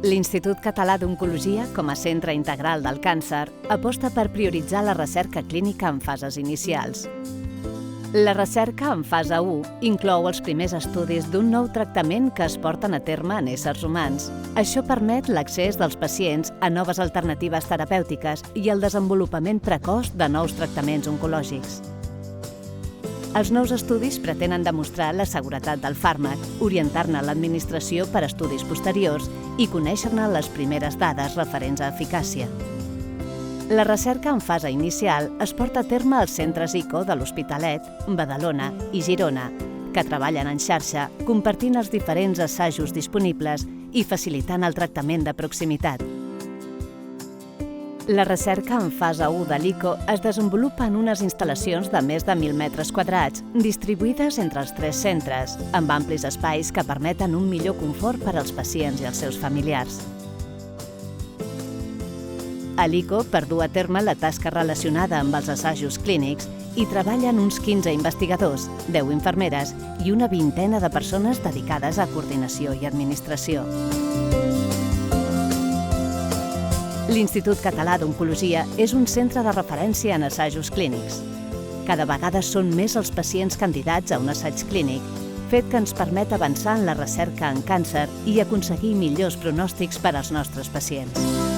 L'Institut Català d'Oncologia, com a centre integral del càncer, aposta per prioritzar la recerca clínica en fases inicials. La recerca en fase 1 inclou els primers estudis d'un nou tractament que es porten a terme en éssers humans. Això permet l'accés dels pacients a noves alternatives terapèutiques i el desenvolupament precoç de nous tractaments oncològics. Els nous estudis pretenen demostrar la seguretat del fàrmac, orientar-ne l'administració per a estudis posteriors i conèixer-ne les primeres dades referents a eficàcia. La recerca en fase inicial es porta a terme als centres ICO de l'Hospitalet, Badalona i Girona, que treballen en xarxa, compartint els diferents assajos disponibles i facilitant el tractament de proximitat. La recerca en fase 1 de l'ICO es desenvolupa en unes instal·lacions de més de 1.000 metres quadrats, distribuïdes entre els 3 centres, amb amplis espais que permeten un millor confort per als pacients i els seus familiars. A l'ICO, per dur a terme la tasca relacionada amb els assajos clínics, hi treballen uns 15 investigadors, 10 infermeres i una vintena de persones dedicades a coordinació i administració. L'Institut Català d'Oncologia és un centre de referència en assajos clínics. Cada vegada són més els pacients candidats a un assaig clínic, fet que ens permet avançar en la recerca en càncer i aconseguir millors pronòstics per als nostres pacients.